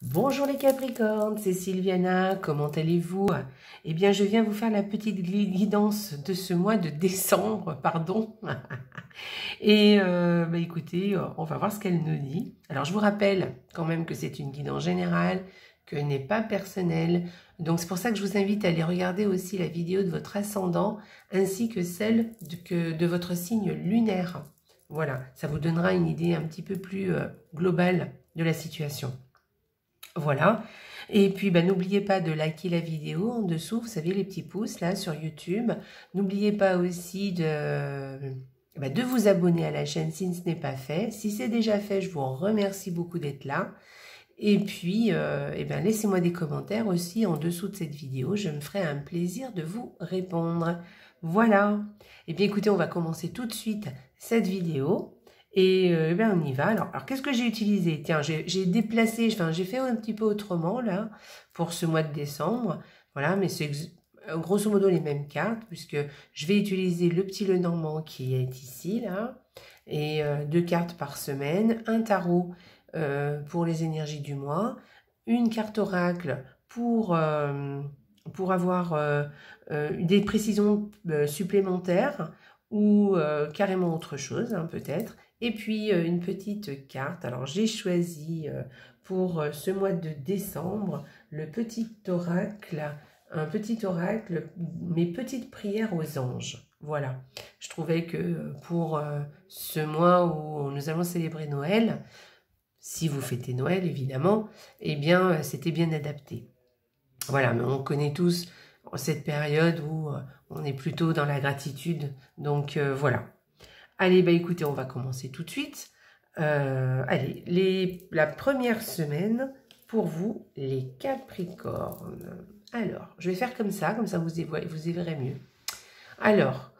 Bonjour les Capricornes, c'est Sylviana, comment allez-vous? Eh bien, je viens vous faire la petite guidance de ce mois de décembre, pardon. Et écoutez, on va voir ce qu'elle nous dit. Alors, je vous rappelle quand même que c'est une guidance générale, que n'est pas personnelle. Donc, c'est pour ça que je vous invite à aller regarder aussi la vidéo de votre ascendant, ainsi que celle de votre signe lunaire. Voilà, ça vous donnera une idée un petit peu plus globale de la situation. Voilà. Et puis, n'oubliez pas de liker la vidéo en dessous, vous savez, les petits pouces là sur YouTube. N'oubliez pas aussi de vous abonner à la chaîne si ce n'est pas fait. Si c'est déjà fait, je vous remercie beaucoup d'être là. Et puis, laissez-moi des commentaires aussi en dessous de cette vidéo. Je me ferai un plaisir de vous répondre. Voilà. Eh bien, écoutez, on va commencer tout de suite cette vidéo. Et on y va. Alors qu'est-ce que j'ai utilisé? Tiens, j'ai déplacé, enfin, j'ai fait un petit peu autrement, là, pour ce mois de décembre. Voilà, mais c'est grosso modo les mêmes cartes, puisque je vais utiliser le petit Lenormand qui est ici, là, et 2 cartes par semaine, un tarot pour les énergies du mois, une carte oracle pour avoir des précisions supplémentaires ou carrément autre chose, hein, peut-être. Et puis une petite carte. Alors j'ai choisi pour ce mois de décembre le petit oracle, un petit oracle, mes petites prières aux anges. Voilà. Je trouvais que pour ce mois où nous allons célébrer Noël, si vous fêtez Noël évidemment, eh bien c'était bien adapté. Voilà, mais on connaît tous cette période où on est plutôt dans la gratitude, donc voilà. Allez, écoutez, on va commencer tout de suite. Allez, la première semaine pour vous, les Capricornes. Alors, je vais faire comme ça vous y verrez mieux. Alors,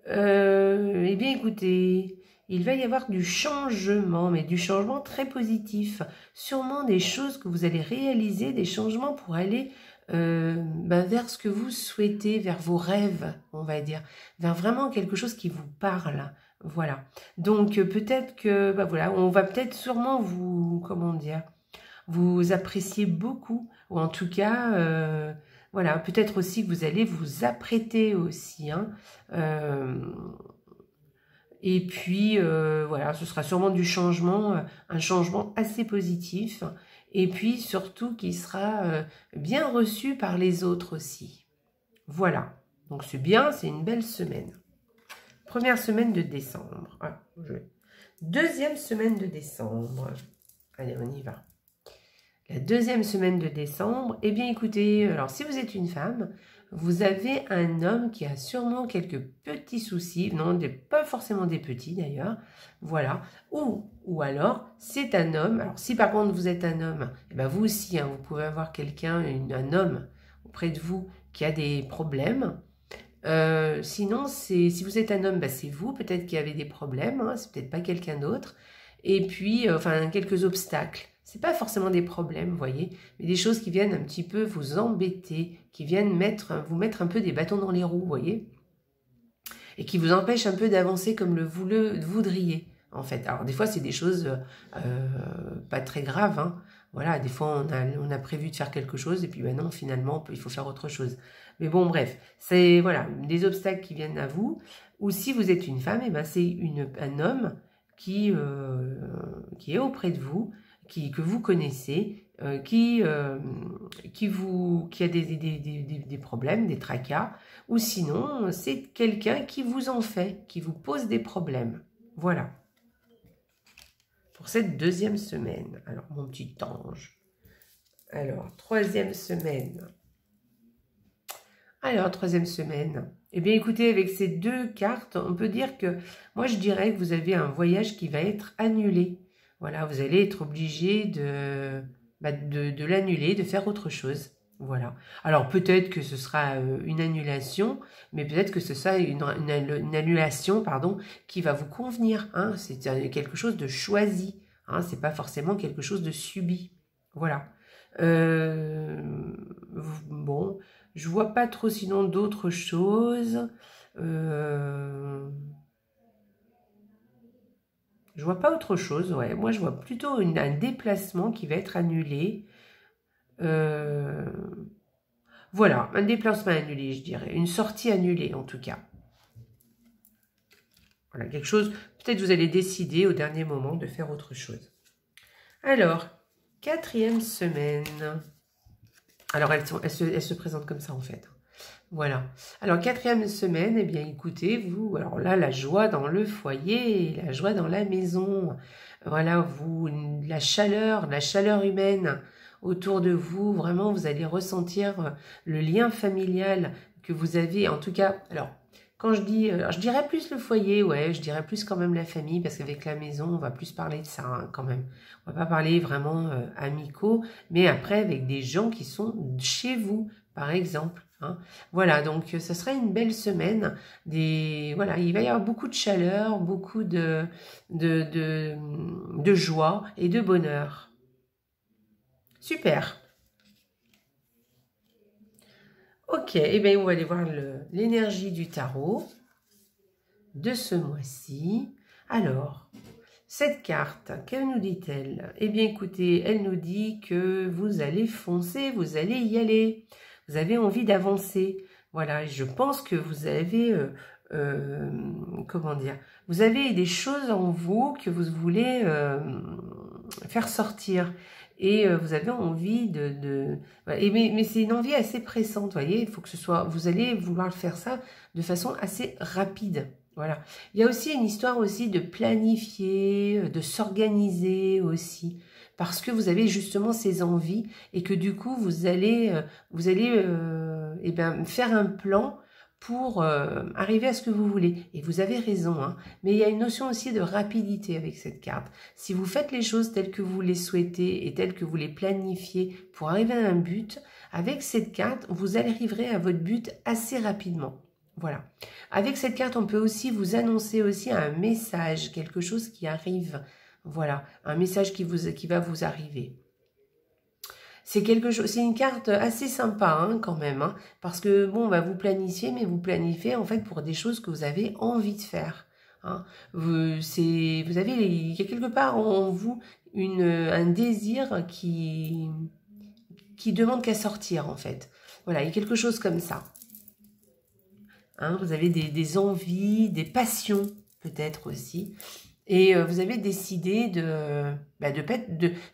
eh bien écoutez, il va y avoir du changement, mais du changement très positif. Sûrement des choses que vous allez réaliser, des changements pour aller vers ce que vous souhaitez, vers vos rêves, on va dire, vers vraiment quelque chose qui vous parle. Voilà. Donc peut-être que, voilà, on va peut-être sûrement vous, comment dire, vous apprécier beaucoup, ou en tout cas, voilà, peut-être aussi que vous allez vous apprêter aussi, hein, et puis, voilà, ce sera sûrement du changement, un changement assez positif, et puis surtout qui sera bien reçu par les autres aussi. Voilà, donc c'est bien, c'est une belle semaine. Première semaine de décembre. Ah, deuxième semaine de décembre. Allez, on y va. La deuxième semaine de décembre, eh bien écoutez, alors si vous êtes une femme, vous avez un homme qui a sûrement quelques petits soucis, non, pas forcément des petits d'ailleurs, voilà, ou alors c'est un homme, alors si par contre vous êtes un homme, eh bien vous aussi, hein, vous pouvez avoir quelqu'un, un homme auprès de vous qui a des problèmes. Sinon, si vous êtes un homme, c'est vous, peut-être qu'il y avait des problèmes, hein, c'est peut-être pas quelqu'un d'autre, et puis, enfin, quelques obstacles. C'est pas forcément des problèmes, vous voyez, mais des choses qui viennent un petit peu vous embêter, qui viennent vous mettre un peu des bâtons dans les roues, vous voyez, et qui vous empêchent un peu d'avancer comme vous le voudriez, en fait. Alors, des fois, c'est des choses pas très graves, hein. Voilà, des fois, on a prévu de faire quelque chose, et puis non, finalement, il faut faire autre chose. Mais bon, bref, c'est voilà, des obstacles qui viennent à vous, ou si vous êtes une femme, c'est un homme qui est auprès de vous, que vous connaissez, qui a des problèmes, des tracas, ou sinon, c'est quelqu'un qui vous en fait, qui vous pose des problèmes. Voilà. Pour cette deuxième semaine. Alors, mon petit ange. Alors, troisième semaine. Alors, troisième semaine. Eh bien, écoutez, avec ces deux cartes, on peut dire que, moi, je dirais que vous avez un voyage qui va être annulé. Voilà, vous allez être obligé de l'annuler, de faire autre chose. Voilà. Alors, peut-être que ce sera une annulation, mais peut-être que ce sera une annulation, pardon, qui va vous convenir. Hein. C'est quelque chose de choisi. Hein. C'est pas forcément quelque chose de subi. Voilà. Bon, je vois pas trop sinon d'autres choses. Je vois pas autre chose, ouais. Moi, je vois plutôt un déplacement qui va être annulé. Voilà, un déplacement annulé, je dirais. Une sortie annulée, en tout cas. Voilà, quelque chose, peut-être vous allez décider au dernier moment de faire autre chose. Alors, 4e semaine. Alors, elles se présentent comme ça, en fait. Voilà. Alors, 4e semaine, eh bien, écoutez, vous, alors là, la joie dans le foyer, la joie dans la maison. Voilà, vous, la chaleur humaine autour de vous. Vraiment, vous allez ressentir le lien familial que vous avez. En tout cas, alors, quand je dis, je dirais plus le foyer, ouais, je dirais plus quand même la famille, parce qu'avec la maison, on va plus parler de ça, hein, quand même. On va pas parler vraiment amicaux, mais après, avec des gens qui sont chez vous, par exemple. Hein. Voilà, donc ce serait une belle semaine. Voilà, il va y avoir beaucoup de chaleur, beaucoup de joie et de bonheur. Super. Ok, et bien on va aller voir l'énergie du tarot de ce mois-ci. Alors, cette carte, que nous dit-elle? Eh bien écoutez, elle nous dit que vous allez foncer, vous allez y aller. Vous avez envie d'avancer. Voilà, je pense que vous avez, comment dire, vous avez des choses en vous que vous voulez faire sortir. Et vous avez envie mais c'est une envie assez pressante, vous voyez, il faut que ce soit, vous allez vouloir faire ça de façon assez rapide. Voilà. Il y a aussi une histoire aussi de planifier, de s'organiser aussi, parce que vous avez justement ces envies et que du coup vous allez eh ben, faire un plan pour arriver à ce que vous voulez. Et vous avez raison, hein, mais il y a une notion aussi de rapidité avec cette carte. Si vous faites les choses telles que vous les souhaitez et telles que vous les planifiez pour arriver à un but, avec cette carte, vous arriverez à votre but assez rapidement. Voilà. Avec cette carte, on peut aussi vous annoncer aussi un message, quelque chose qui arrive. Voilà, un message qui va vous arriver. C'est quelque chose, c'est une carte assez sympa hein, quand même, hein, parce que bon, vous planifiez, mais vous planifiez en fait pour des choses que vous avez envie de faire. Hein. Il y a quelque part en vous un désir qui demande qu'à sortir en fait. Voilà, il y a quelque chose comme ça. Hein, vous avez des envies, des passions peut-être aussi. Et vous avez décidé de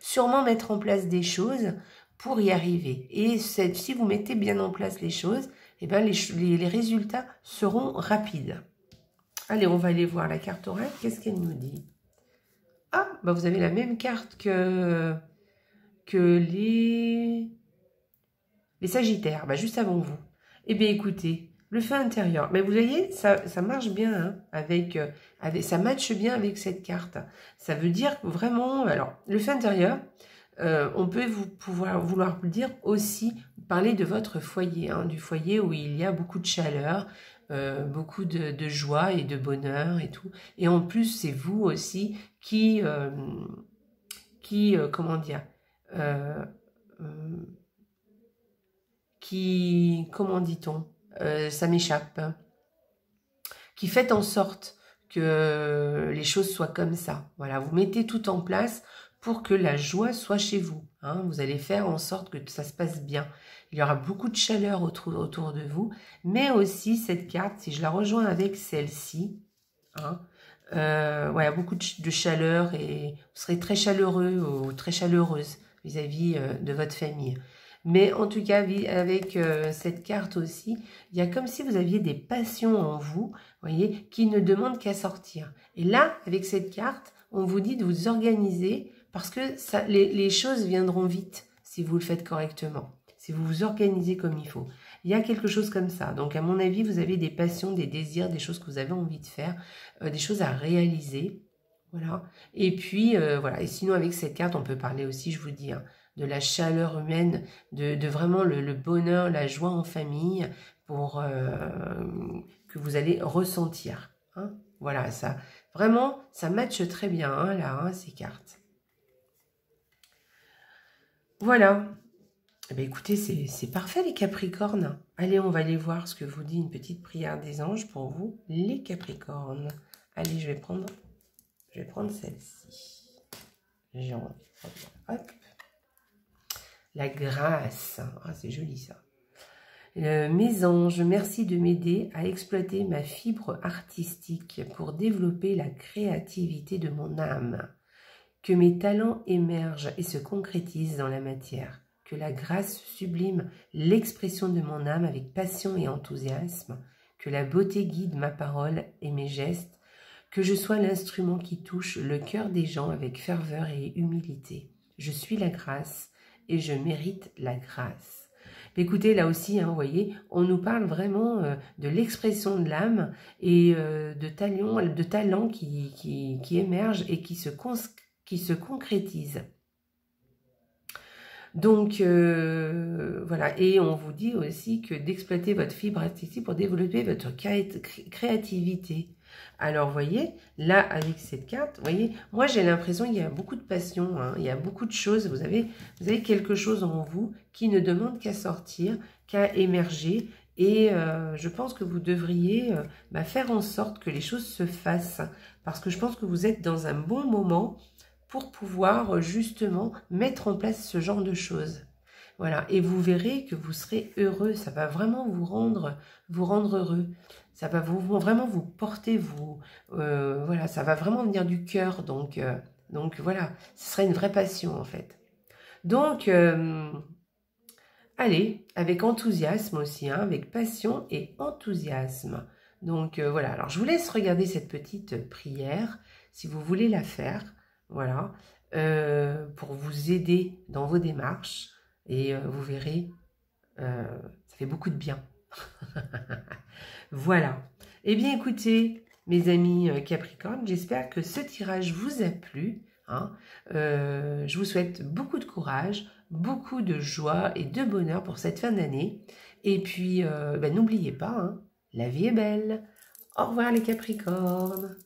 sûrement mettre en place des choses pour y arriver. Et si vous mettez bien en place les choses, eh ben les résultats seront rapides. Allez, on va aller voir la carte oracle. Qu'est-ce qu'elle nous dit? Ah, vous avez la même carte que les Sagittaires, juste avant vous. Eh bien, écoutez, le feu intérieur. Mais vous voyez, ça marche bien hein, ça matche bien avec cette carte. Ça veut dire vraiment... Alors, le feu intérieur, on peut vouloir dire aussi, parler de votre foyer, hein, du foyer où il y a beaucoup de chaleur, beaucoup de joie et de bonheur et tout. Et en plus, c'est vous aussi qui comment dire... comment dit-on, ça m'échappe, qui fait en sorte que les choses soient comme ça. Voilà, vous mettez tout en place pour que la joie soit chez vous. Hein. Vous allez faire en sorte que ça se passe bien. Il y aura beaucoup de chaleur autour de vous, mais aussi cette carte, si je la rejoins avec celle-ci, hein, ouais, beaucoup de chaleur et vous serez très chaleureux ou très chaleureuse vis-à-vis de votre famille. Mais en tout cas, avec cette carte aussi, il y a comme si vous aviez des passions en vous, voyez, qui ne demandent qu'à sortir. Et là, avec cette carte, on vous dit de vous organiser parce que les choses viendront vite si vous le faites correctement, si vous vous organisez comme il faut. Il y a quelque chose comme ça. Donc, à mon avis, vous avez des passions, des désirs, des choses que vous avez envie de faire, des choses à réaliser. Voilà. Et puis, voilà. Et sinon, avec cette carte, on peut parler aussi, je vous dis, hein, de la chaleur humaine, de vraiment le bonheur, la joie en famille pour que vous allez ressentir. Hein. Voilà, ça, vraiment, ça matche très bien, hein, là, hein, ces cartes. Voilà. Eh bien, écoutez, c'est parfait les Capricornes. Allez, on va aller voir ce que vous dit une petite prière des anges pour vous, les Capricornes. Allez, je vais prendre celle-ci. Hop. la grâce. Ah, c'est joli ça. Mes anges, merci de m'aider à exploiter ma fibre artistique pour développer la créativité de mon âme. Que mes talents émergent et se concrétisent dans la matière. Que la grâce sublime l'expression de mon âme avec passion et enthousiasme. Que la beauté guide ma parole et mes gestes. Que je sois l'instrument qui touche le cœur des gens avec ferveur et humilité. Je suis la grâce et je mérite la grâce. Écoutez, là aussi, hein, vous voyez, on nous parle vraiment de l'expression de l'âme et de talents qui émergent et qui se concrétisent. Donc, voilà. Et on vous dit aussi que d'exploiter votre fibre artistique pour développer votre créativité. Alors, vous voyez, là, avec cette carte, vous voyez, moi, j'ai l'impression qu'il y a beaucoup de passion, hein, il y a beaucoup de choses. Vous avez quelque chose en vous qui ne demande qu'à sortir, qu'à émerger. Et je pense que vous devriez faire en sorte que les choses se fassent. Parce que je pense que vous êtes dans un bon moment pour pouvoir justement mettre en place ce genre de choses. Voilà, et vous verrez que vous serez heureux, ça va vraiment vous rendre heureux, ça va vraiment vous porter, voilà, ça va vraiment venir du cœur, donc voilà, ce sera une vraie passion en fait. Donc, allez, avec enthousiasme aussi, hein, avec passion et enthousiasme. Donc voilà, alors je vous laisse regarder cette petite prière, si vous voulez la faire, voilà, pour vous aider dans vos démarches. Et vous verrez, ça fait beaucoup de bien. Voilà. Eh bien, écoutez, mes amis Capricorne, j'espère que ce tirage vous a plu. Hein. Je vous souhaite beaucoup de courage, beaucoup de joie et de bonheur pour cette fin d'année. Et puis, n'oubliez pas, hein, la vie est belle. Au revoir les Capricornes.